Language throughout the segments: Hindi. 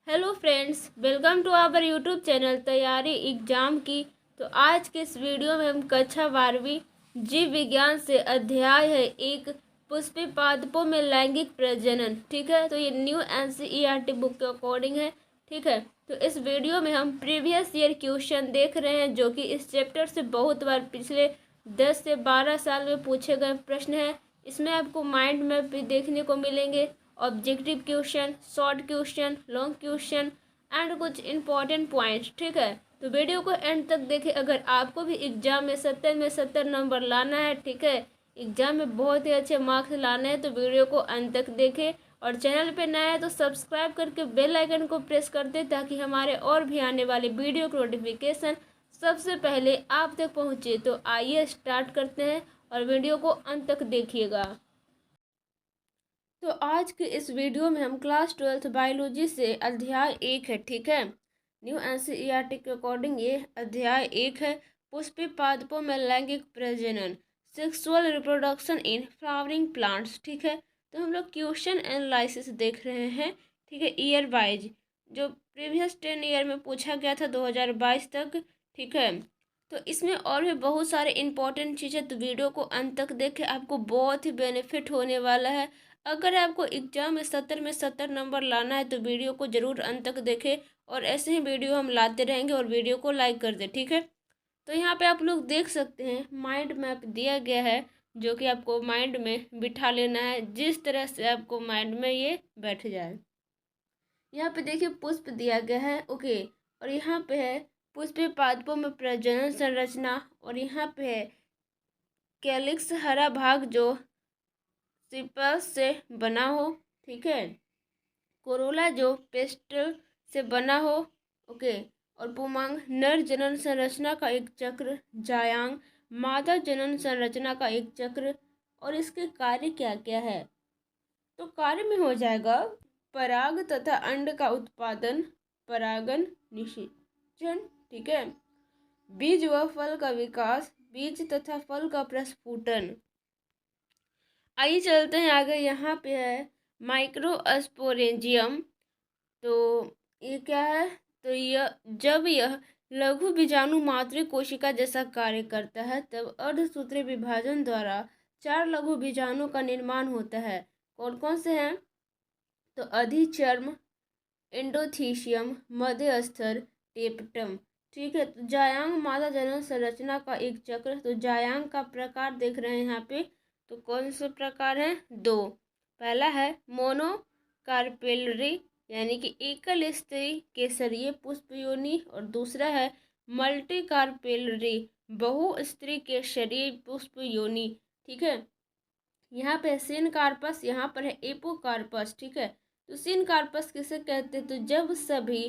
Hello friends, welcome to our YouTube channel तैयारी एग्जाम की। तो आज के इस वीडियो में हम कक्षा 12वीं जीव विज्ञान से अध्याय है एक पुष्पी पादपों में लैंगिक प्रजनन। ठीक है, तो ये न्यू एनसीईआरटी बुक के अकॉर्डिंग है। ठीक है, तो इस वीडियो में हम प्रीवियस ईयर क्वेश्चन देख रहे हैं जो कि इस चैप्टर से बहुत बार पिछले 10 से 12 साल में पूछे गए प्रश्न हैं। इसमें आपको माइंड मैप भी देखने को मिलेंगे, objective question, short question, long question and कुछ इंपॉर्टेंट पॉइंट्स। ठीक है, तो वीडियो को एंड तक देखें। अगर आपको भी एग्जाम में 70 में 70 नंबर लाना है, ठीक है, एग्जाम में बहुत ही अच्छे मार्क्स लाने हैं, तो वीडियो को अंत तक देखें। और चैनल पे नया है तो सब्सक्राइब करके बेल आइकन को प्रेस कर दें ताकि हमारे और भी आने वाले वीडियो की नोटिफिकेशन सबसे पहले आप तक पहुँचे। तो आइए स्टार्ट करते हैं और वीडियो को अंत तक देखिएगा। तो आज के इस वीडियो में हम क्लास 12th बायोलॉजी से अध्याय 1 है। ठीक है, न्यू एनसीईआरटी के अकॉर्डिंग ये अध्याय 1 है, पुष्पी पादपों में लैंगिक प्रजनन, sexual reproduction in flowering plants. ठीक है, तो हम लोग क्वेश्चन एनालिसिस देख रहे हैं। ठीक है, ईयर वाइज जो प्रीवियस 10 ईयर में पूछा गया था 2022 तक। ठीक है, तो इसमें और भी बहुत सारे इंपॉर्टेंट चीज़ें, तो वीडियो को अंत तक देखें, आपको बहुत ही बेनिफिट होने वाला है। अगर आपको एग्जाम में 70 में 70 नंबर लाना है तो वीडियो को ज़रूर अंत तक देखें और ऐसे ही वीडियो हम लाते रहेंगे। और वीडियो को लाइक कर दें। ठीक है, तो यहाँ पे आप लोग देख सकते हैं माइंड मैप दिया गया है जो कि आपको माइंड में बिठा लेना है, जिस तरह से आपको माइंड में ये बैठ जाए। यहाँ पे देखिए पुष्प दिया गया है, ओके, और यहाँ पे है पुष्पी पादपों में प्रजनन संरचना, और यहाँ पे है कैलिक्स हरा भाग जो सिपस से बना हो। ठीक है, कोरोला जो पेस्टल से बना हो, ओके, और पुमांग नर जनन संरचना का एक चक्र, जायांग मादा जनन संरचना का एक चक्र। और इसके कार्य क्या क्या है, तो कार्य में हो जाएगा पराग तथा अंड का उत्पादन, परागन, निषेचन। ठीक है, बीज व फल का विकास, बीज तथा फल का प्रस्फुटन। आइए चलते हैं आगे। यहाँ पे है माइक्रोस्पोरेंजियम, तो ये क्या है, तो यह जब यह लघु बीजाणु मातृ कोशिका जैसा कार्य करता है तब अर्धसूत्रीय विभाजन द्वारा 4 लघु बीजाणु का निर्माण होता है। कौन कौन से हैं, तो अधिचर्म, एंडोथीशियम, मध्यस्थर, टेपटम। ठीक है, तो जायांग मादा जनन संरचना का एक चक्र, तो जायांग का प्रकार देख रहे हैं यहाँ पे, तो कौन से प्रकार हैं, 2। पहला है मोनोकार्पेलरी यानी कि एकल स्त्री केसरीय पुष्प योनि, और दूसरा है मल्टी कार्पेलरी बहु स्त्री केसरीय पुष्प योनि। ठीक है, यहाँ पे सिन कार्पस, यहाँ पर है एपोकार्पस। ठीक है, तो सिन कार्पस किसे कहते हैं, तो जब सभी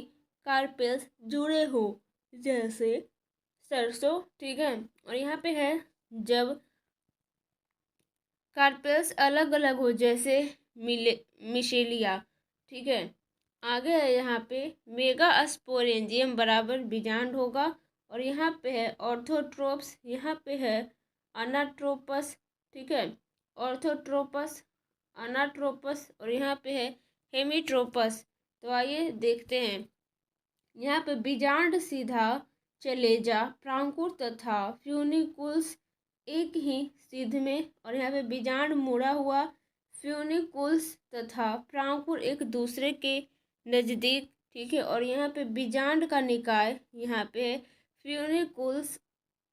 कार्पेल्स जुड़े हो, जैसे सरसों। ठीक है, और यहाँ पे है जब कार्पेल्स अलग अलग हो, जैसे मिशेलिया। ठीक है, आगे है यहाँ पे मेगा स्पोरेंजियम बराबर बीजांड होगा, और यहाँ पे है ऑर्थोट्रोप्स, यहाँ पे है अनाट्रोपस। ठीक है, ऑर्थोट्रोपस, अनाट्रोपस, और यहाँ पे है हेमीट्रोपस। तो आइए देखते हैं, यहाँ पे बीजांड सीधा चलेजा, प्रांकुर तथा फ्यूनिकुल्स एक ही सीध में, और यहाँ पे बीजांड मुड़ा हुआ, फ्यूनिकुल्स तथा प्रांकुर एक दूसरे के नज़दीक। ठीक है, और यहाँ पे बीजांड का निकाय, यहाँ पे फ्यूनिकुल्स,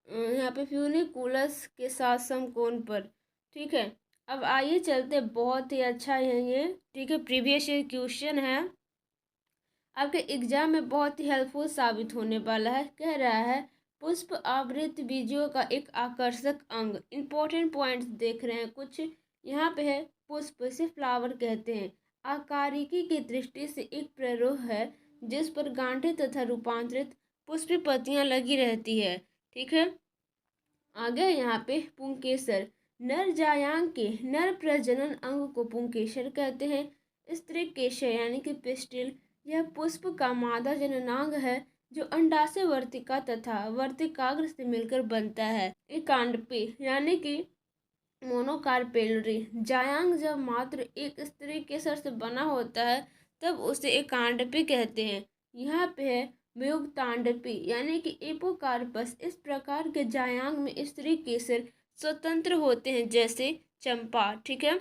यहाँ पे फ्यूनिकुलस के साथ समकोण पर। ठीक है, अब आइए चलते, बहुत ही अच्छा है ये। ठीक है, प्रीवियस ईयर क्वेश्चन है, आपके एग्जाम में बहुत ही हेल्पफुल साबित होने वाला है। कह रहा है पुष्प आवृत बीजों का एक आकर्षक अंग। इंपॉर्टेंट पॉइंट्स देख रहे हैं कुछ, यहाँ पे है पुष्प से फ्लावर कहते हैं, आकारिकी की दृष्टि से एक प्ररोह है जिस पर गांठें तथा रूपांतरित पुष्पी पत्तियां लगी रहती है। ठीक है, आगे यहाँ पे पुंकेसर, नर जायांग के नर प्रजनन अंग को पुंकेसर कहते हैं। स्त्री केशर यानी कि पिस्टिल, यह पुष्प का मादा जननांग है जो अंडाशय वर्तिका तथा वर्तिकाग्र से मिलकर बनता है। एकांडपी यानी कि मोनोकार्पेलरी, जायांग जब मात्र एक स्त्री केसर से बना होता है तब उसे एकांडपी कहते हैं। यहाँ पे है मयुक्तांडपी यानी कि एपोकार्पस। इस प्रकार के जायांग में स्त्री केसर स्वतंत्र होते हैं जैसे चंपा। ठीक है,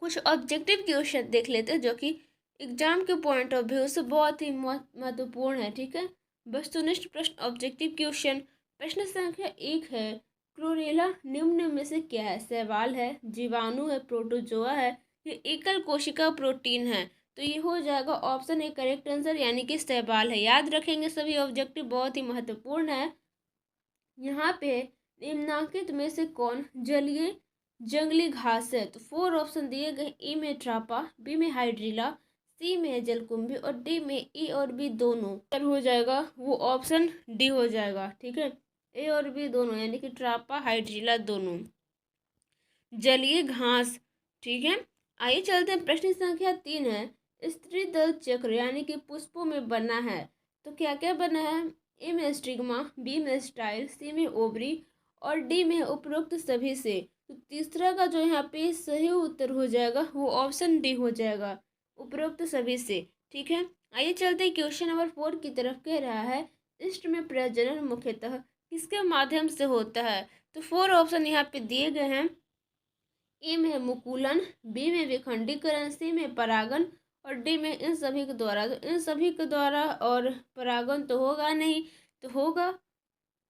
कुछ ऑब्जेक्टिव क्वेश्चन देख लेते हैं जो कि एग्जाम के पॉइंट ऑफ व्यू से बहुत ही महत्वपूर्ण है। ठीक है, वस्तुनिष्ठ प्रश्न ऑब्जेक्टिव क्वेश्चन। प्रश्न संख्या 1 है, क्लोरेला निम्न में से क्या है? शैवाल है, जीवाणु है, प्रोटोजोआ है, ये एकल कोशिका प्रोटीन है। तो ये हो जाएगा ऑप्शन ए करेक्ट आंसर यानी कि शैवाल है। याद रखेंगे सभी ऑब्जेक्टिव बहुत ही महत्वपूर्ण है। यहाँ पे निम्नांकित में से कौन जलीय जंगली घास है? तो 4 ऑप्शन दिए गए। ए में ट्रापा, बी में हाइड्रिला, सी में है जलकुंभी और डी में ए और बी दोनों। क्या हो जाएगा? वो ऑप्शन डी हो जाएगा। ठीक है, ए और बी दोनों यानी कि ट्रापा हाइड्रिला दोनों जलीय घास। ठीक है, आइए चलते हैं। प्रश्न संख्या 3 है, स्त्री दल चक्र यानी कि पुष्पों में बना है। तो क्या क्या बना है? ए में स्टिग्मा, बी में स्टाइल, सी में ओवरी और डी में उपरोक्त सभी से। तो तीसरा का जो यहाँ पे सही उत्तर हो जाएगा वो ऑप्शन डी हो जाएगा, उपरोक्त सभी से। ठीक है, आइए चलते हैं क्वेश्चन नंबर 4 की तरफ। कह रहा है इष्ट में प्रजनन मुख्यतः किसके माध्यम से होता है? तो 4 ऑप्शन यहाँ पे दिए गए हैं। ए में है मुकुलन, बी में विखंडीकरण, सी में परागन और डी में इन सभी के द्वारा। तो इन सभी के द्वारा और परागन तो होगा नहीं, तो होगा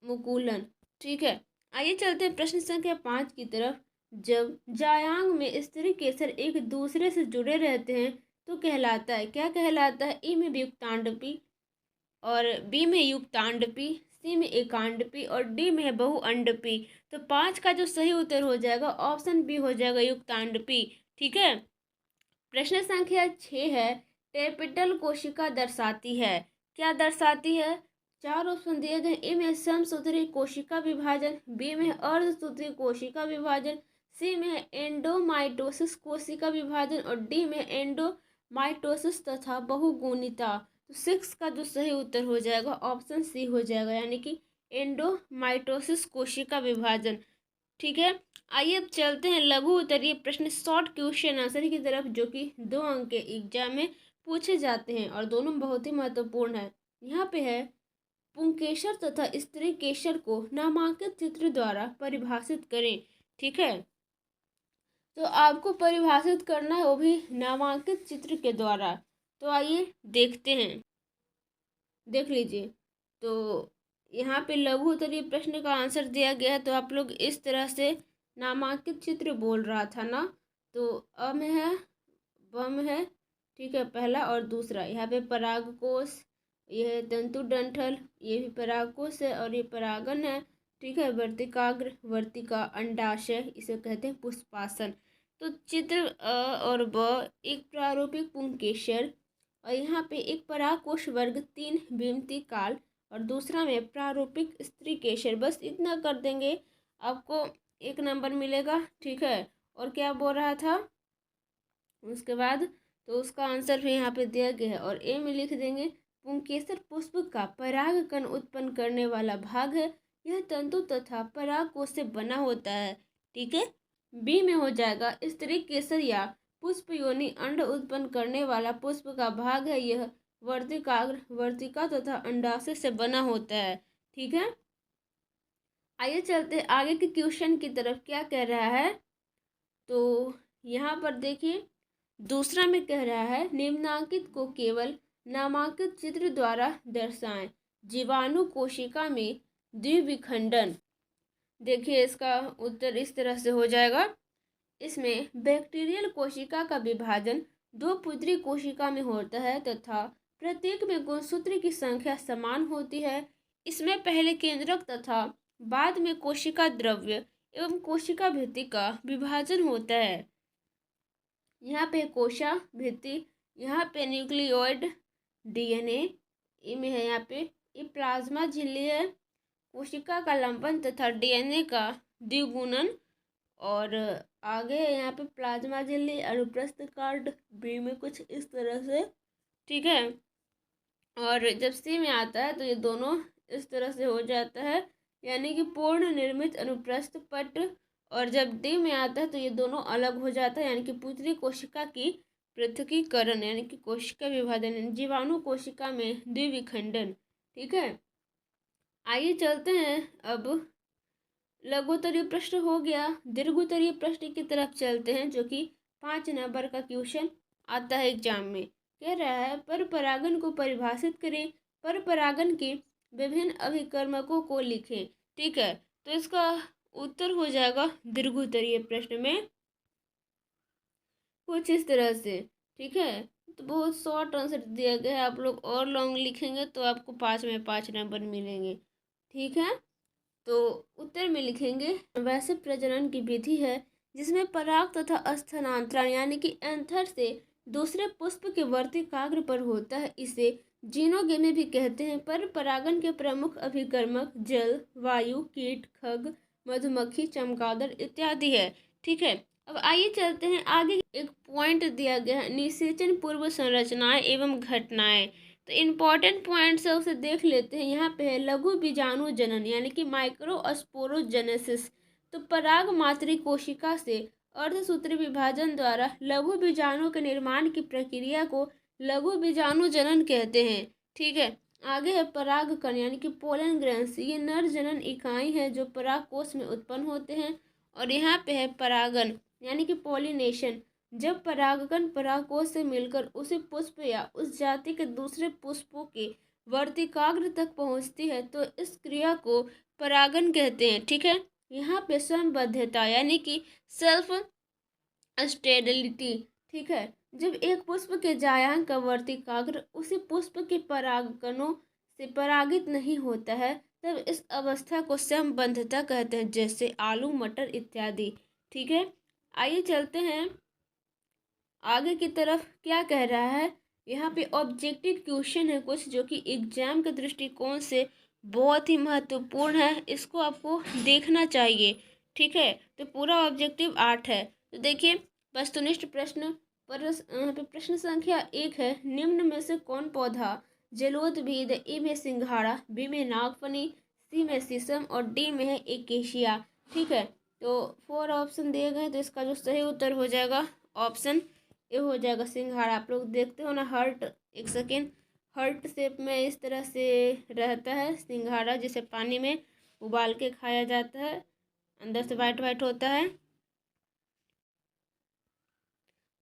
मुकुलन। ठीक है, आइए चलते हैं प्रश्न संख्या 5 की तरफ। जब जायांग में स्त्री केसर एक दूसरे से जुड़े रहते हैं तो कहलाता है, क्या कहलाता है? ए में युक्तांडपी और बी में युक्तांडपी, सी में एकांडपी और डी में है बहुअंडपी। तो 5 का जो सही उत्तर हो जाएगा ऑप्शन बी हो जाएगा, युक्तांडपी। ठीक है, प्रश्न संख्या 6 है, टेपिटल कोशिका दर्शाती है, क्या दर्शाती है? 4 ऑप्शन दिए गए। ए में समसूत्री कोशिका विभाजन, बी में अर्धसूत्री कोशिका विभाजन, सी में एंडोमाइटोसिस कोशिका विभाजन और डी में एंडोमाइटोसिस तथा बहुगुणिता। तो 6 का जो सही उत्तर हो जाएगा ऑप्शन सी हो जाएगा यानी कि एंडोमाइटोसिस कोशिका विभाजन। ठीक है, आइए अब चलते हैं लघु उत्तरीय प्रश्न शॉर्ट क्वेश्चन आंसर की तरफ, जो कि 2 अंक के एग्जाम में पूछे जाते हैं और दोनों बहुत ही महत्वपूर्ण है। यहाँ पे है, पुंकेसर तथा स्त्री केसर को नामांकित चित्र द्वारा परिभाषित करें। ठीक है, तो आपको परिभाषित करना है वो भी नामांकित चित्र के द्वारा। तो आइए देखते हैं, देख लीजिए। तो यहाँ पे लघु उत्तरीय प्रश्न का आंसर दिया गया है। तो आप लोग इस तरह से नामांकित चित्र बोल रहा था ना, तो अम है, बम है, ठीक है, पहला और दूसरा। यहाँ पे परागकोश, ये है तंतु डंठल, ये भी परागकोश है और ये परागन है। ठीक है, वर्तिकाग्र, वर्तिका, अंडाशय, इसे कहते हैं पुष्पासन। तो चित्र और ब एक प्रारूपिक पुंकेसर और यहाँ पे एक परागकोश वर्ग 3 भीमती काल और दूसरा में प्रारूपिक स्त्री केसर। बस इतना कर देंगे आपको 1 नंबर मिलेगा। ठीक है, और क्या बोल रहा था उसके बाद? तो उसका आंसर भी यहाँ पे दिया गया है और ए में लिख देंगे पुंकेसर पुष्प का परागकण उत्पन्न करने वाला भाग है, यह तंतु तथा परागकोश से बना होता है। ठीक है, बी में हो जाएगा स्त्री केसर या पुष्प योनि अंड उत्पन्न करने वाला पुष्प का भाग है, यह वर्तिकाग्र, वर्तिका तथा अंडाशय से बना होता है। ठीक है, आइए चलते आगे के क्वेश्चन की तरफ। क्या कह रहा है? तो यहाँ पर देखिए, दूसरा में कह रहा है निम्नांकित को केवल नामांकित चित्र द्वारा दर्शाएं। जीवाणु कोशिका में द्विविखंडन। देखिए इसका उत्तर इस तरह से हो जाएगा। इसमें बैक्टीरियल कोशिका का विभाजन 2 पुत्री कोशिका में होता है तथा प्रत्येक में गुणसूत्र की संख्या समान होती है। इसमें पहले केंद्रक तथा बाद में कोशिका द्रव्य एवं कोशिका भित्ति का विभाजन होता है। यहाँ पे कोशा भित्ति, यहाँ पे न्यूक्लियोइड डीएनए में है, यहाँ पे ये प्लाज्मा झिल्ली है, कोशिका का लंबन तथा डीएनए का द्विगुणन और आगे यहाँ पे प्लाज्मा झिल्ली अनुप्रस्थ काट बी में कुछ इस तरह से। ठीक है, और जब सी में आता है तो ये दोनों इस तरह से हो जाता है यानी कि पूर्ण निर्मित अनुप्रस्थ पट। और जब डी में आता है तो ये दोनों अलग हो जाता है यानी कि पुत्री कोशिका की पृथकीकरण यानी कि कोशिका विभाजन, जीवाणु कोशिका में द्विविखंडन। ठीक है, आइए चलते हैं अब लघुत्तरीय प्रश्न हो गया, दीर्घोत्तरीय प्रश्न की तरफ चलते हैं, जो कि 5 नंबर का क्वेश्चन आता है एग्जाम में। कह रहा है पर परागन को परिभाषित करें, पर परागन के विभिन्न अभिकर्मकों को लिखें। ठीक है, तो इसका उत्तर हो जाएगा दीर्घोत्तरीय प्रश्न में कुछ इस तरह से। ठीक है, तो बहुत शॉर्ट आंसर दिया गया है, आप लोग और लॉन्ग लिखेंगे तो आपको 5 में 5 नंबर मिलेंगे। ठीक है, तो उत्तर में लिखेंगे वैसे प्रजनन की विधि है जिसमें पराग तथा स्थानांतरण यानी कि एंथर से दूसरे पुष्प के वर्तिकाग्र पर होता है, इसे जीनोगेमी भी कहते हैं। पर परागन के प्रमुख अभिकर्मक जल, वायु, कीट, खग, मधुमक्खी, चमगादड़ इत्यादि है। ठीक है, अब आइए चलते हैं आगे। एक पॉइंट दिया गया है, निषेचन पूर्व संरचनाएं एवं घटनाएं। तो इम्पॉर्टेंट पॉइंट्स है उसे देख लेते हैं। यहाँ पे है लघु बीजाणु जनन यानी कि माइक्रोस्पोरोजेनेसिस। तो पराग मातृ कोशिका से अर्धसूत्री विभाजन द्वारा लघु बीजाणु के निर्माण की प्रक्रिया को लघु बीजाणु जनन कहते हैं। ठीक है, आगे है परागकण यानी कि पोलन ग्रैंस। ये नर जनन इकाई है जो पराग कोष में उत्पन्न होते हैं। और यहाँ पे है परागन यानी कि पॉलिनेशन। जब परागकण परागकोश से मिलकर उसी पुष्प या उस जाति के दूसरे पुष्पों के वर्तिकाग्र तक पहुंचती है तो इस क्रिया को परागन कहते हैं। ठीक है, यहाँ पे संबद्धता यानी कि सेल्फ स्टेबिलिटी। ठीक है, जब एक पुष्प के जायांग का वर्तिकाग्र उसी पुष्प के परागकणों से परागित नहीं होता है तब इस अवस्था को संबद्धता कहते हैं, जैसे आलू, मटर इत्यादि। ठीक है, आइए चलते हैं आगे की तरफ। क्या कह रहा है यहाँ पे ऑब्जेक्टिव क्वेश्चन है कुछ, जो कि एग्जाम के दृष्टिकोण से बहुत ही महत्वपूर्ण है, इसको आपको देखना चाहिए। ठीक है, तो पूरा ऑब्जेक्टिव 8 है। तो देखिए वस्तुनिष्ठ प्रश्न पर यहाँ पे प्रश्न संख्या 1 है, निम्न में से कौन पौधा जलोद्भिद ए में सिंघाड़ा, बी में नागफनी, सी में शीशम और डी में है एकेशिया। ठीक है, तो 4 ऑप्शन दिए गए, तो इसका जो सही उत्तर हो जाएगा ऑप्शन ये हो जाएगा सिंघाड़ा। आप लोग देखते हो ना हार्ट, एक सेकेंड, हार्ट शेप में इस तरह से रहता है सिंघाड़ा, जिसे पानी में उबाल के खाया जाता है, अंदर से वाइट वाइट होता है।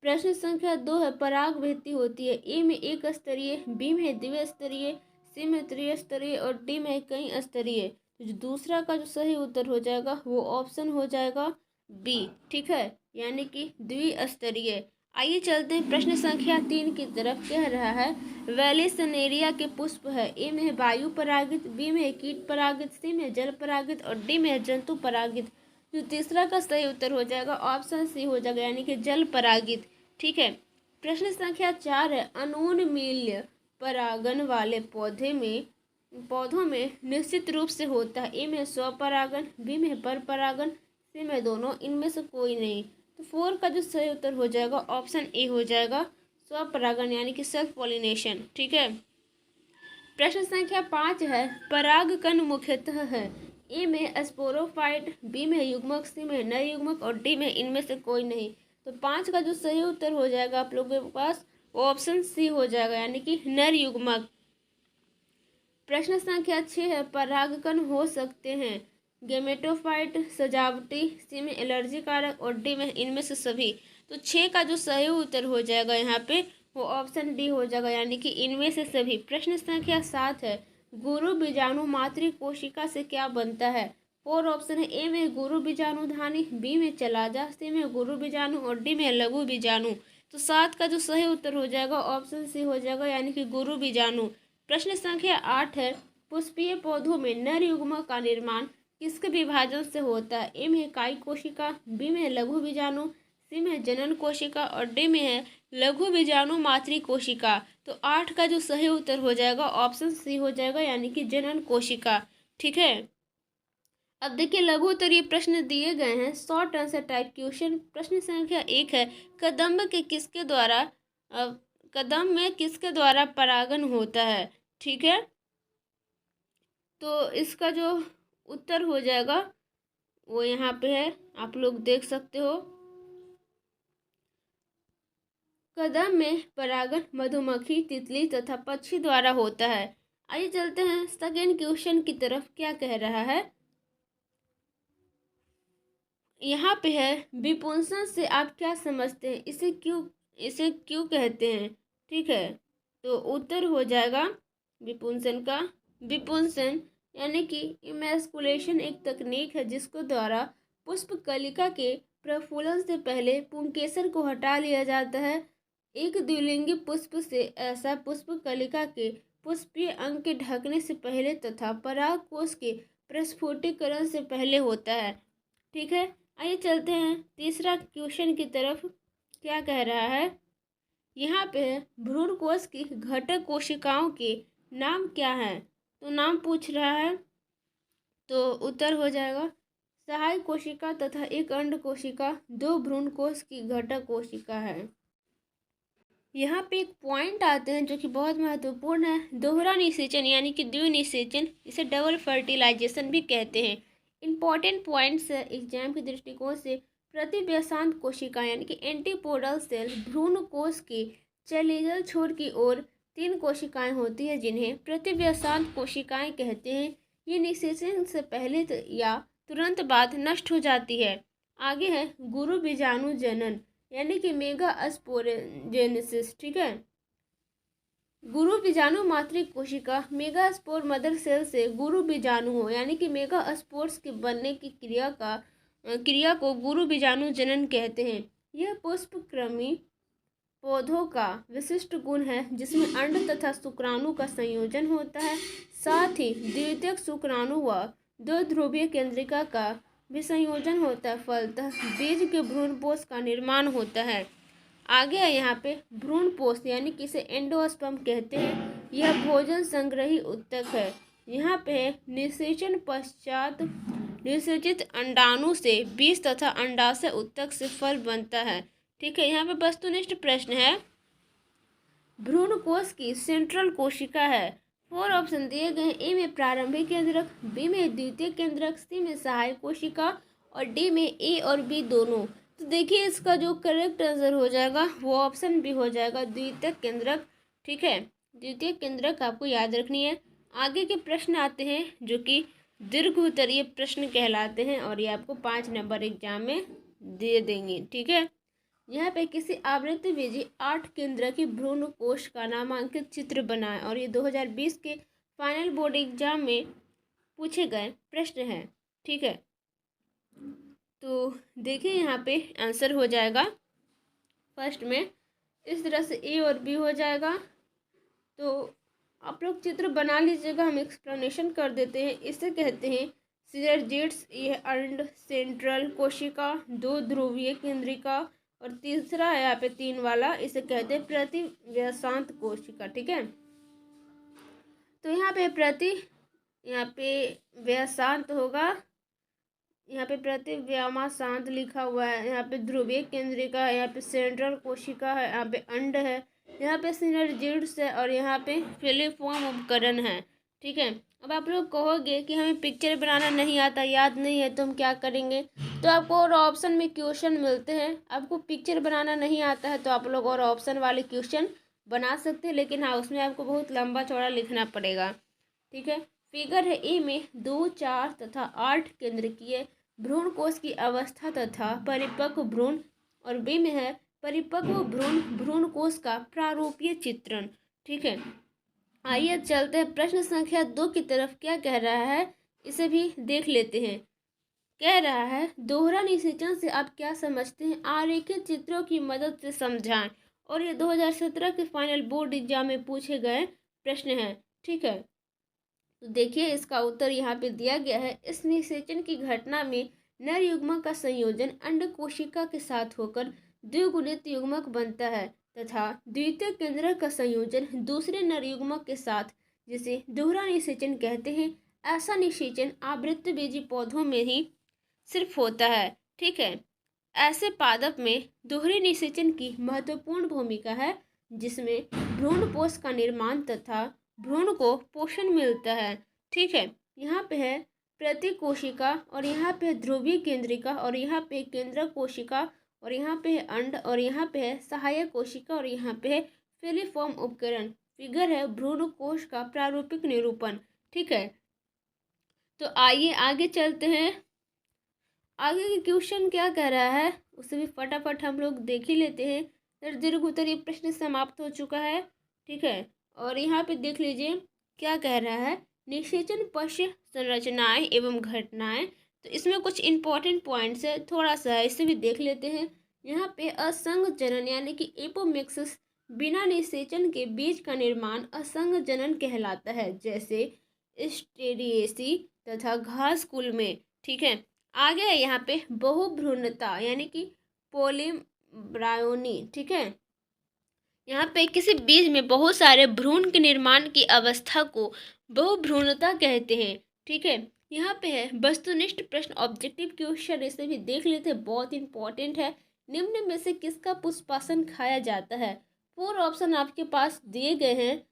प्रश्न संख्या 2 है पराग भित्ति होती है, ए में एक स्तरीय, बी में द्विस्तरीय, सी में त्रिस्तरीय और डी में कई स्तरीय। तो जो दूसरा का जो सही उत्तर हो जाएगा वो ऑप्शन हो जाएगा बी। ठीक है, यानी कि द्विस्तरीय। आइए चलते हैं प्रश्न संख्या 3 की तरफ। कह रहा है वेलिसनेरिया के पुष्प है, ए में है वायु परागित, बी में है कीट परागित, सी में जल परागित और डी में है जंतु परागित। जो तीसरा का सही उत्तर हो जाएगा ऑप्शन सी हो जाएगा, यानी कि जल परागित। ठीक है, प्रश्न संख्या 4 है अनोन्मील्य परागन वाले पौधों में निश्चित रूप से होता है, ए में स्वपरागन, बी में पर परागन, सी में दोनों, इनमें से कोई नहीं। तो 4 का जो सही उत्तर हो जाएगा ऑप्शन ए हो जाएगा स्वपरागन यानी कि सेल्फ पॉलिनेशन। ठीक है, प्रश्न संख्या 5 है परागकण मुख्यतः है, ए में स्पोरोफाइट, बी में युग्मक, सी में नर युग्मक और डी में इनमें से कोई नहीं। तो 5 का जो सही उत्तर हो जाएगा आप लोगों के पास वो ऑप्शन सी हो जाएगा, यानी कि नर युग्मक। प्रश्न संख्या 6 है परागकण हो सकते हैं गेमेटोफाइट, सजावटी, सी में एलर्जी कारक और डी में इनमें से सभी। तो 6 का जो सही उत्तर हो जाएगा यहाँ पे वो ऑप्शन डी हो जाएगा, यानी कि इनमें से सभी। प्रश्न संख्या 7 है गुरु बीजाणु मातृ कोशिका से क्या बनता है। 4 ऑप्शन है, ए में गुरु बीजाणु धानी, बी में चलाजा, सी में गुरु बीजाणु और डी में लघु बीजाणु। तो 7 का जो सही उत्तर हो जाएगा ऑप्शन सी हो जाएगा, यानी कि गुरु बीजाणु। प्रश्न संख्या 8 है पुष्पीय पौधों में नर युग्मक का निर्माण किसके विभाजन से होता है, ए में काई कोशिका, बी में लघु बीजाणु, सी में जनन कोशिका और डी में है लघु बीजाणु मातृ कोशिका। तो 8 का जो सही उत्तर हो जाएगा ऑप्शन सी हो जाएगा, यानी कि जनन कोशिका। ठीक है, अब देखिए लघु उत्तरीय प्रश्न दिए गए हैं, शॉर्ट आंसर टाइप क्वेश्चन। प्रश्न संख्या 1 है कदम में किसके द्वारा परागन होता है। ठीक है, तो इसका जो उत्तर हो जाएगा वो यहाँ पे है, आप लोग देख सकते हो। कदम में परागण मधुमक्खी, तितली तथा पक्षी द्वारा होता है। आइए चलते हैं सेकेंड क्वेश्चन की तरफ। क्या कह रहा है, यहाँ पे है विपुंसन से आप क्या समझते हैं, इसे क्यों कहते हैं। ठीक है, तो उत्तर हो जाएगा विपुंसन का। विपुंसन यानी कि इमैस्कुलेशन एक तकनीक है जिसको द्वारा पुष्प कलिका के प्रफुल्लन से पहले पुंकेसर को हटा लिया जाता है। एक द्विलिंगी पुष्प से ऐसा पुष्प कलिका के पुष्पीय अंग के ढकने से पहले तथा परागकोश के प्रस्फुटीकरण से पहले होता है। ठीक है, आइए चलते हैं तीसरा क्वेश्चन की तरफ। क्या कह रहा है, यहाँ पे भ्रूण कोश की घटक कोशिकाओं के नाम क्या है, तो नाम पूछ रहा है, तो उत्तर हो जाएगा सहायक कोशिका तथा एक अंड कोशिका, दो भ्रूण कोश की घटक कोशिका है। यहाँ पे एक पॉइंट आते हैं जो कि बहुत महत्वपूर्ण है, दोहरा निषेचन यानी कि द्विनिषेचन, इसे डबल फर्टिलाइजेशन भी कहते हैं। इंपॉर्टेंट पॉइंट्स है एग्जाम के दृष्टिकोण से। प्रतिव्यसांत कोशिका यानी कि एंटीपोडल सेल भ्रूण कोश के चैलेंजल छोर की ओर 3 कोशिकाएं होती है जिन्हें प्रतिव्यसांत कोशिकाएं कहते हैं। ये निषेचन से पहले या तुरंत बाद नष्ट हो जाती है। आगे है गुरु बीजाणु जनन यानी कि मेगा स्पोरेजेनेसिस। ठीक है, गुरु बीजाणु मातृ कोशिका मेगा स्पोर मदर सेल से गुरु बीजाणु हो यानी कि मेगा स्पोर्स के बनने की क्रिया को गुरु बीजाणु जनन कहते हैं। यह पुष्पक्रमी पौधों का विशिष्ट गुण है जिसमें अंड तथा शुक्राणु का संयोजन होता है। साथ ही द्वितीयक शुक्राणु व 2 ध्रुवीय केंद्रिका का भी संयोजन होता है। फलतः बीज के भ्रूणपोष का निर्माण होता है। आगे है यहाँ पे भ्रूणपोष यानी कि इसे एंडोस्पर्म कहते हैं। यह भोजन संग्रही ऊतक है। यहाँ पे निषेचन पश्चात निषेचित अंडाणु से बीज तथा अंडाशय ऊतक से फल बनता है। ठीक है, यहाँ पे वस्तुनिष्ठ प्रश्न है, भ्रूणकोश की सेंट्रल कोशिका है। 4 ऑप्शन दिए गए हैं। ए में प्रारंभिक केंद्रक, बी में द्वितीय केंद्रक, सी में सहायक कोशिका और डी में ए और बी दोनों। तो देखिए इसका जो करेक्ट आंसर हो जाएगा वो ऑप्शन बी हो जाएगा, द्वितीय केंद्रक। ठीक है, द्वितीय केंद्रक आपको याद रखनी है। आगे के प्रश्न आते हैं जो कि दीर्घ उत्तरीय प्रश्न कहलाते हैं और ये आपको 5 नंबर एग्जाम में दे देंगे। ठीक है, यहाँ पे किसी आवृत्ति बीजी 8 केंद्र की भ्रूण कोश का नामांकित चित्र बनाएं और ये 2020 के फाइनल बोर्ड एग्जाम में पूछे गए प्रश्न हैं। ठीक है, तो देखिए यहाँ पे आंसर हो जाएगा फर्स्ट में इस तरह से ए और बी हो जाएगा। तो आप लोग चित्र बना लीजिएगा, हम एक्सप्लेनेशन कर देते हैं। इसे कहते हैं सिनर्जिड्स, ये अंड सेंट्रल कोशिका, 2 ध्रुवीय केंद्रिका और तीसरा है यहाँ पे 3 वाला, इसे कहते हैं प्रतिव्यसांत कोशिका। ठीक है, तो यहाँ पे व्यसांत होगा, यहाँ पे प्रतिव्यामाशांत लिखा हुआ है। यहाँ पे ध्रुवीय केंद्रिका है, यहाँ पे सेंट्रल कोशिका है, यहाँ पे अंड है, यहाँ पे सिनर्जिड्स है और यहाँ पे फिलिफॉर्म उपकरण है। ठीक है, अब आप लोग कहोगे कि हमें पिक्चर बनाना नहीं आता, याद नहीं है, तो हम क्या करेंगे। तो आपको और ऑप्शन में क्वेश्चन मिलते हैं। आपको पिक्चर बनाना नहीं आता है तो आप लोग और ऑप्शन वाले क्वेश्चन बना सकते हैं, लेकिन हाँ उसमें आपको बहुत लंबा चौड़ा लिखना पड़ेगा। ठीक है, फिगर है ए में 2, 4 तथा 8 केंद्रकीय भ्रूण कोश की अवस्था तथा परिपक्व भ्रूण और बी में है परिपक्व भ्रूण कोश का प्रारूपीय चित्रण। ठीक है, आइए चलते हैं प्रश्न संख्या 2 की तरफ। क्या कह रहा है इसे भी देख लेते हैं। कह रहा है दोहरा निषेचन से आप क्या समझते हैं, आरेखित चित्रों की मदद से समझाएं। और ये 2017 के फाइनल बोर्ड एग्जाम में पूछे गए प्रश्न हैं। ठीक है, तो देखिए इसका उत्तर यहाँ पे दिया गया है। इस निषेचन की घटना में नर युग्मक का संयोजन अंड कोशिका के साथ होकर द्विगुणित युग्मक बनता है तथा द्वितीय केंद्रक का संयोजन दूसरे नर युग्मक के साथ, जिसे दोहरा निषेचन कहते हैं। ऐसा निषेचन आवृत्तबीजी पौधों में ही सिर्फ होता है। ठीक है, ऐसे पादप में दोहरे निषेचन की महत्वपूर्ण भूमिका है जिसमें भ्रूणपोष का निर्माण तथा भ्रूण को पोषण मिलता है। ठीक है, यहाँ पे है प्रति कोशिका और यहाँ पे ध्रुवीय केंद्रिका और यहाँ पे केंद्रक कोशिका और यहाँ पे है अंड और यहाँ पे है सहायक कोशिका और यहाँ पे है फिलिफॉर्म उपकरण। फिगर है भ्रूण कोश का प्रारूपिक निरूपण। ठीक है, तो आइए आगे चलते हैं। आगे के क्वेश्चन क्या कह रहा है उसे भी फटाफट हम लोग देख ही लेते हैं। दीर्घ उत्तरीय प्रश्न समाप्त हो चुका है। ठीक है, और यहाँ पे देख लीजिए क्या कह रहा है, निषेचन पश्य संरचनाएं एवं घटनाएं। तो इसमें कुछ इंपॉर्टेंट पॉइंट्स है, थोड़ा सा है, इसे भी देख लेते हैं। यहाँ पे असंग जनन यानी कि एपोमिक्सिस बिना निषेचन के बीज का निर्माण असंग जनन कहलाता है, जैसे स्टेरिएसी तथा घास कुल में। ठीक है, आगे है यहाँ पे बहुभ्रूणता यानी कि पोलिम्ब्रायोनी। ठीक है, यहाँ पे किसी बीज में बहुत सारे भ्रूण के निर्माण की अवस्था को बहुभ्रूणता कहते हैं। ठीक है, यहाँ पे है वस्तुनिष्ठ प्रश्न ऑब्जेक्टिव क्वेश्चन, इसे भी देख लेते हैं, बहुत इंपॉर्टेंट है। निम्न में से किसका पुष्पासन खाया जाता है? 4 ऑप्शन आपके पास दिए गए हैं।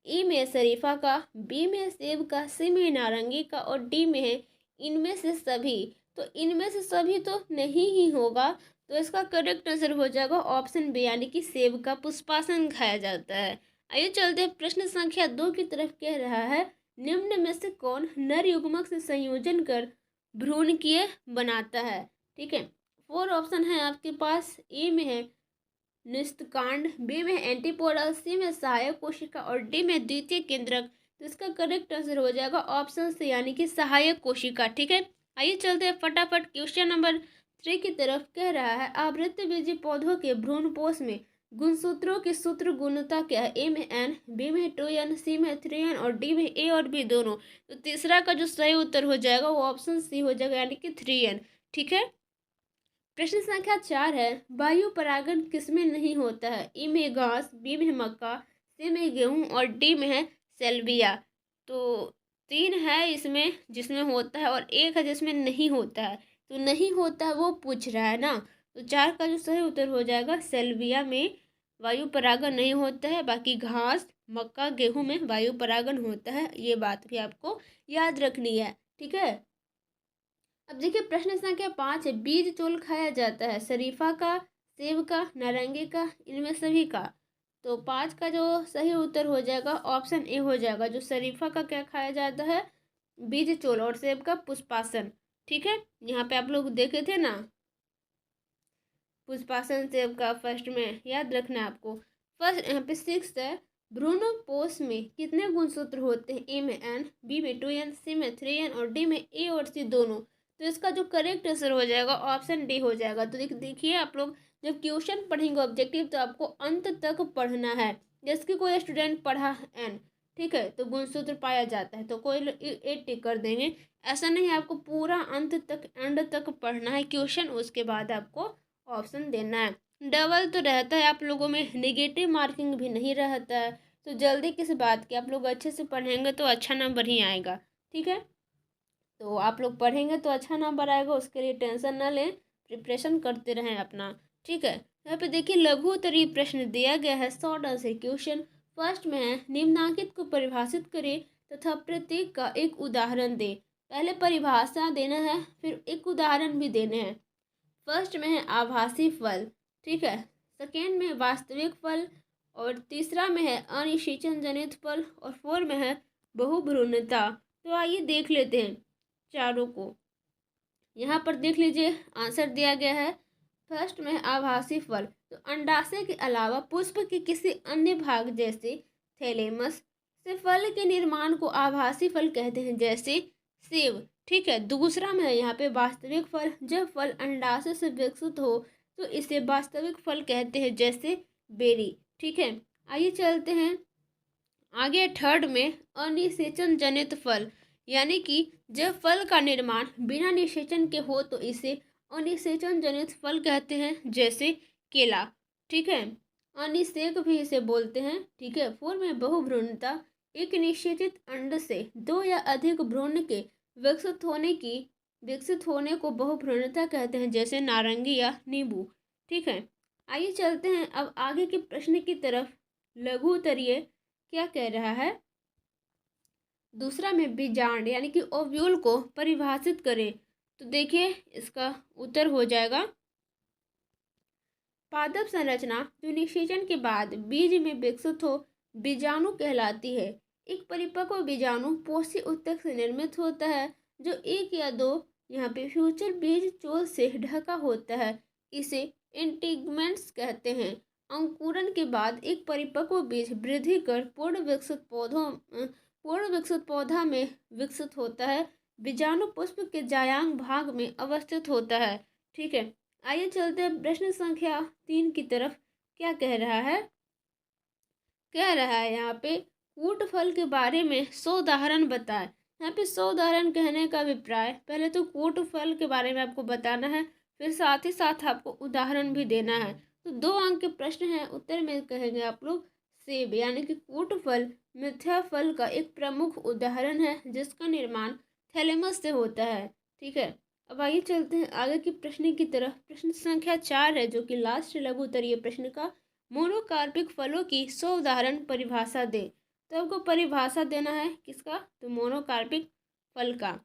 ई में शरीफा का, बी में सेब का, सी में नारंगी का और डी में है इनमें से सभी। तो इनमें से सभी तो नहीं ही होगा, तो इसका करेक्ट आंसर हो जाएगा ऑप्शन बी यानी कि सेब का पुष्पासन खाया जाता है। आइए चलते हैं प्रश्न संख्या 2 की तरफ। कह रहा है निम्न में से कौन नर युग्मक से संयोजन कर भ्रूणकीय बनाता है? ठीक है, 4 ऑप्शन है आपके पास। ए में है निस्तकांड, बी में एंटीपोडा, सी में सहायक कोशिका और डी में द्वितीय केंद्रक। तो इसका करेक्ट आंसर हो जाएगा ऑप्शन सी यानी कि सहायक कोशिका। ठीक है, आइए चलते हैं फटाफट क्वेश्चन नंबर 3 की तरफ। कह रहा है आवृतबीजी पौधों के भ्रूणपोष में गुणसूत्रों की सूत्र गुणता क्या है? ए में एन, बी में 2n, सी में 3n और डी में ए और बी दोनों। तो तीसरा का जो सही उत्तर हो जाएगा वो ऑप्शन सी हो जाएगा यानी कि 3n। ठीक है, प्रश्न संख्या 4 है वायु परागण किसमें नहीं होता है? ई में घास, बी में मक्का, सी में गेहूं और डी में है सेल्विया। तो 3 है इसमें जिसमें होता है और 1 है जिसमें नहीं होता है। तो नहीं होता है वो पूछ रहा है ना, तो 4 का जो सही उत्तर हो जाएगा सेल्विया में वायु परागण नहीं होता है। बाकी घास, मक्का, गेहूं में वायु परागण होता है, ये बात भी आपको याद रखनी है। ठीक है, अब देखिए प्रश्न संख्या 5 है बीज चोल खाया जाता है शरीफा का, सेब का, नारंगी का, इनमें सभी का। तो 5 का जो सही उत्तर हो जाएगा ऑप्शन ए हो जाएगा, जो शरीफा का क्या खाया जाता है? बीज चोल और सेब का पुष्पासन। ठीक है, यहाँ पे आप लोग देखे थे ना पुष्पासन सेब का, फर्स्ट में याद रखना है आपको। फर्स्ट यहाँ पे 6 है भ्रूणपोष में कितने गुणसूत्र होते हैं? ए में एन, बी में 2n, सी में 3n और डी में ए और सी दोनों। तो इसका जो करेक्ट आंसर हो जाएगा ऑप्शन डी हो जाएगा। तो देखिए आप लोग जब क्वेश्चन पढ़ेंगे ऑब्जेक्टिव तो आपको अंत तक पढ़ना है। जैसे कि कोई स्टूडेंट पढ़ा एन, ठीक है, तो गुणसूत्र पाया जाता है तो कोई 8 टिक कर देंगे। ऐसा नहीं है, आपको पूरा अंत तक एंड तक पढ़ना है क्वेश्चन, उसके बाद आपको ऑप्शन देना है। डबल तो रहता है आप लोगों में, नेगेटिव मार्किंग भी नहीं रहता है। तो जल्दी किस बात की, आप लोग अच्छे से पढ़ेंगे तो अच्छा नंबर ही आएगा। ठीक है, तो आप लोग पढ़ेंगे तो अच्छा नंबर आएगा, उसके लिए टेंशन ना लें, प्रिपरेशन करते रहें अपना। ठीक है, यहाँ पे देखिए लघु उत्तरीय प्रश्न दिया गया है, शॉर्ट आंसर क्वेश्चन। फर्स्ट में है निम्नांकित को परिभाषित करें तथा प्रत्येक का एक उदाहरण दे। पहले परिभाषा देना है, फिर एक उदाहरण भी देने हैं। फर्स्ट में है आभासी फल, ठीक है, सेकेंड में वास्तविक फल और तीसरा में है अनिषेचन जनित फल और 4 में है बहुभ्रूणता। तो आइए देख लेते हैं चारों को। यहाँ पर देख लीजिए आंसर दिया गया है। फर्स्ट में है आभासी फल, तो अंडाशय के अलावा पुष्प के किसी अन्य भाग जैसे थैलेमस से फल के निर्माण को आभासी फल कहते हैं, जैसे सेब। ठीक है, दूसरा में है यहाँ पे वास्तविक फल, जब फल अंडाशय से विकसित हो तो इसे वास्तविक फल कहते हैं, जैसे बेरी। ठीक है, आइए चलते हैं आगे। थर्ड में अनिषेचन जनित फल, यानी कि जब फल का निर्माण बिना निषेचन के हो तो इसे अनिषेचन जनित फल कहते हैं, जैसे केला। ठीक है, अनिषेक भी इसे बोलते हैं। ठीक है, 4 में बहुभ्रूणता, एक निषेचित अंड से 2 या अधिक भ्रूण के विकसित होने को बहुभ्रूणता कहते हैं, जैसे नारंगी या नींबू। ठीक है, आइए चलते हैं अब आगे के प्रश्न की तरफ। लघु उत्तरीय क्या कह रहा है? दूसरा में बीजांड यानी कि ओव्यूल को परिभाषित करें। तो देखिए इसका उत्तर हो जाएगा पादप संरचना जो निषेचन के बाद बीज में विकसित हो बीजाणु कहलाती है। एक परिपक्व बीजाणु पोषी ऊतक से निर्मित होता है जो एक या दो यहाँ पे फ्यूचर बीज चोल से ढका होता है। इसे इंटीगमेंट्स कहते हैं। अंकुरण के बाद एक परिपक्व बीज वृद्धि कर पूर्ण विकसित पौधा में विकसित होता है। बीजाणु पुष्प के जायांग भाग में अवस्थित होता है। ठीक है, आइए चलते हैं प्रश्न संख्या 3 की तरफ। क्या कह रहा है? कह रहा है यहाँ पे कूट फल के बारे में 100 उदाहरण बताए। यहाँ पे 100 उदाहरण कहने का अभिप्राय, पहले तो कूट फल के बारे में आपको बताना है, फिर साथ ही साथ आपको उदाहरण भी देना है। तो 2 अंक के प्रश्न हैं, उत्तर में कहेंगे आप लोग सेब, यानी कि कूट फल मिथ्या फल का एक प्रमुख उदाहरण है जिसका निर्माण थैलेमस से होता है। ठीक है, अब आइए चलते हैं आगे की प्रश्न की तरफ। प्रश्न संख्या 4 है जो कि लास्ट लघु उत्तरीय प्रश्न का। मोनोकार्पिक फलों की 100 उदाहरण परिभाषा दे। तो आपको परिभाषा देना है किसका? तो मोनोकार्पिक फल का।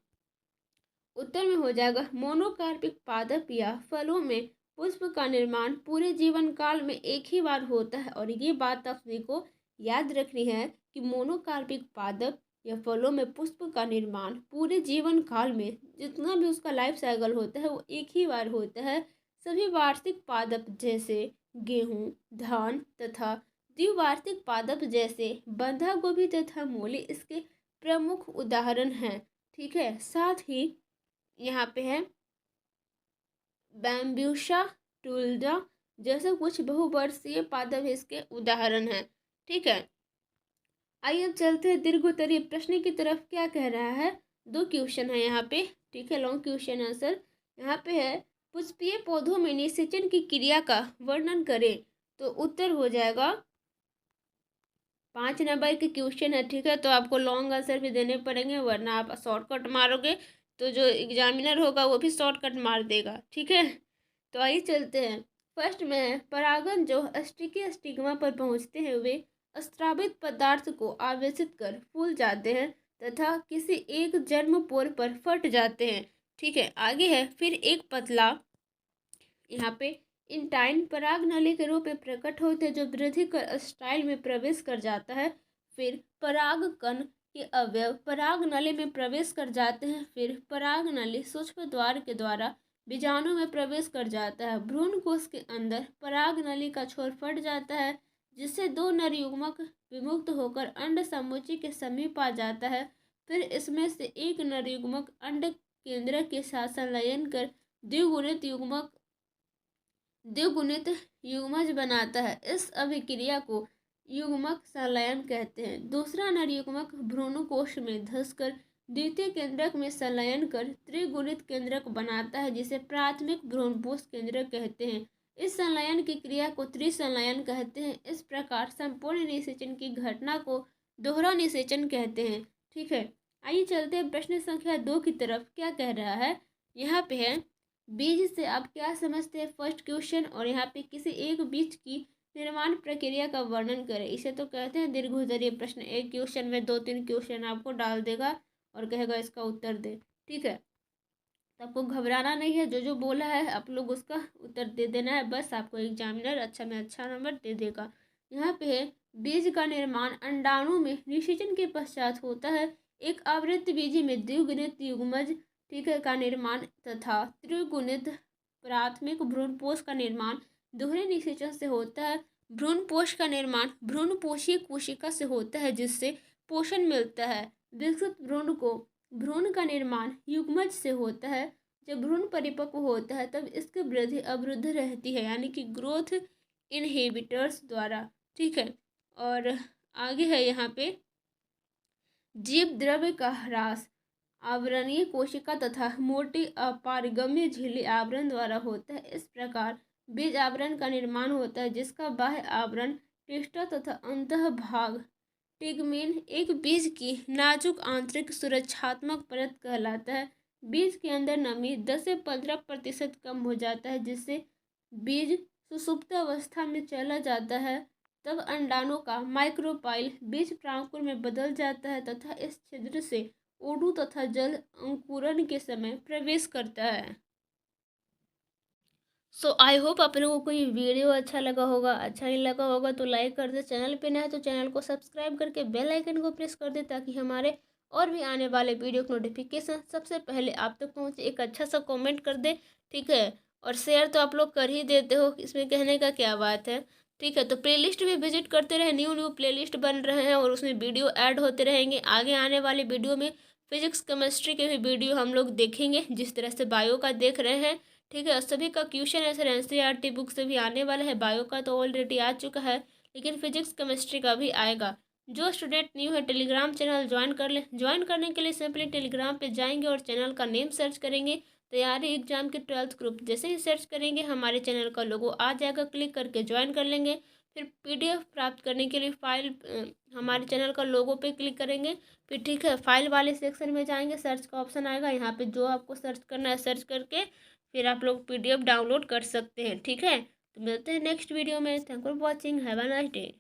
उत्तर में हो जाएगा मोनोकार्पिक पादप या फलों में पुष्प का निर्माण पूरे जीवन काल में एक ही बार होता है। और ये बात आप सभी को याद रखनी है कि मोनोकार्पिक पादप या फलों में पुष्प का निर्माण पूरे जीवन काल में जितना भी उसका लाइफ साइकिल होता है वो एक ही बार होता है। सभी वार्षिक पादप जैसे गेहूं, धान तथा द्विवार्षिक पादप जैसे बंधा गोभी तथा मूली इसके प्रमुख उदाहरण हैं। ठीक है, साथ ही यहाँ पे है बैम्ब्यूसा टुल्डा जैसे कुछ बहुवर्षीय पादप इसके उदाहरण हैं। ठीक है, आइए अब चलते हैं दीर्घोत्तरीय प्रश्न की तरफ। क्या कह रहा है? 2 क्वेश्चन है यहाँ पे। ठीक है, लॉन्ग क्वेश्चन आंसर यहाँ पे है पुष्पीय पौधों में निषेचन की क्रिया का वर्णन करें। तो उत्तर हो जाएगा 5 नंबर के क्वेश्चन है। ठीक है, तो आपको लॉन्ग आंसर भी देने पड़ेंगे वरना आप शॉर्टकट मारोगे तो जो एग्जामिनर होगा वो भी शॉर्टकट मार देगा। ठीक है, तो आइए चलते हैं। फर्स्ट में है परागन जो स्टिकी स्टिग्मा पर पहुंचते हैं वे स्रावित पदार्थ को आवेशित कर फूल जाते हैं तथा किसी एक जर्मपोर पर फट जाते हैं। ठीक है, आगे है फिर एक पतला यहाँ पे इंटाइन पराग नली के रूप में प्रकट होते हैं जो वृद्धि कर स्टाइल में प्रवेश कर जाता है। फिर पराग कण के अवयव पराग नली में प्रवेश कर जाते हैं। फिर पराग नली सूक्ष्म द्वार के द्वारा बीजाणु में प्रवेश कर जाता है। भ्रूण कोश के अंदर पराग नली का छोर फट जाता है जिससे 2 नर युग्मक विमुक्त होकर अंड समुच्चय के समीप आ जाता है। फिर इसमें से एक नर युग्मक अंड केंद्र के साथ संलयन कर द्विगुणित युग्मज बनाता है। इस अभिक्रिया को युग्मक संलयन कहते हैं। दूसरा नर युग्मक भ्रूणकोश में धंसकर द्वितीय केंद्रक में संलयन कर त्रिगुणित केंद्रक बनाता है जिसे प्राथमिक भ्रूणपोष केंद्रक कहते हैं। इस संलयन की क्रिया को त्रिसंलयन कहते हैं। इस प्रकार संपूर्ण निषेचन की घटना को दोहरा निषेचन कहते हैं। ठीक है, आइए चलते हैं प्रश्न संख्या 2 की तरफ। क्या कह रहा है? यहाँ पे है बीज से आप क्या समझते हैं, फर्स्ट क्वेश्चन। और यहाँ पे किसी एक बीज की निर्माण प्रक्रिया का वर्णन करें। इसे तो कहते हैं दीर्घोत्तरीय प्रश्न। एक क्वेश्चन में 2-3 क्वेश्चन आपको डाल देगा और कहेगा इसका उत्तर दे। ठीक है, तो आपको घबराना नहीं है, जो जो बोला है आप लोग उसका उत्तर दे देना है। बस आपको एग्जामिनर अच्छा में अच्छा नंबर दे देगा। यहाँ पे है बीज का निर्माण अंडाणु में निषेचन के पश्चात होता है। एक आवृत्त बीज में द्विगुणित युग्मज ठीक है का निर्माण तथा त्रिगुणित प्राथमिक भ्रूणपोष का निर्माण दोहरे निषेचन से होता है। भ्रूणपोष का निर्माण भ्रूणपोषीय कोशिका से होता है जिससे पोषण मिलता है। विकसित भ्रूण का निर्माण युग्मज से होता है। जब भ्रूण परिपक्व होता है तब इसकी वृद्धि अवरुद्ध रहती है यानी कि ग्रोथ इनहिबिटर्स द्वारा। ठीक है, और आगे है यहाँ पे जीव द्रव्य का ह्रास आवरणीय कोशिका तथा मोटी अपारगम्य झिल्ली आवरण द्वारा होता है। इस प्रकार बीज आवरण का निर्माण होता है जिसका बाह्य आवरण टेस्टा तथा अंतः भाग टिगमेन एक बीज की नाजुक आंतरिक सुरक्षात्मक परत कहलाता है। बीज के अंदर नमी 10 से 15% कम हो जाता है जिससे बीज सुषुप्त अवस्था में चला जाता है। तब अंडाणु का माइक्रोपाइल बीज प्रांकुर में बदल जाता है तथा इस छिद्र से ओडू तथा जल अंकुरण के समय प्रवेश करता है। सो आई होप आप लोगों को ये वीडियो अच्छा लगा होगा। अच्छा नहीं लगा होगा तो लाइक कर दे, चैनल पे नया है तो चैनल को सब्सक्राइब करके बेल आइकन को प्रेस कर दे, ताकि हमारे और भी आने वाले वीडियो का नोटिफिकेशन सबसे पहले आप तक पहुंचे। एक अच्छा सा कमेंट कर दे, ठीक है। और शेयर तो आप लोग कर ही देते हो, इसमें कहने का क्या बात है, ठीक है। तो प्लेलिस्ट भी विजिट करते रहे, न्यू न्यू प्लेलिस्ट बन रहे हैं और उसमें वीडियो ऐड होते रहेंगे। आगे आने वाले वीडियो में फिजिक्स केमिस्ट्री के भी वीडियो हम लोग देखेंगे, जिस तरह से बायो का देख रहे हैं, ठीक है। और सभी का क्वेश्चन आंसर एनसीईआरटी बुक से भी आने वाला है। बायो का तो ऑलरेडी आ चुका है, लेकिन फिजिक्स केमिस्ट्री का भी आएगा। जो स्टूडेंट न्यू है टेलीग्राम चैनल ज्वाइन कर ले। ज्वाइन करने के लिए सिंपली टेलीग्राम पे जाएंगे और चैनल का नेम सर्च करेंगे, तैयारी एग्जाम के 12th ग्रुप। जैसे ही सर्च करेंगे हमारे चैनल का लोगो आ जाएगा, क्लिक करके ज्वाइन कर लेंगे। फिर पीडीएफ प्राप्त करने के लिए फाइल हमारे चैनल का लोगो पे क्लिक करेंगे। फिर ठीक है, फाइल वाले सेक्शन में जाएंगे, सर्च का ऑप्शन आएगा, यहाँ पे जो आपको सर्च करना है सर्च करके फिर आप लोग पीडीएफ डाउनलोड कर सकते हैं, ठीक है। तो मिलते हैं नेक्स्ट वीडियो में। Thank for watching, have a nice day.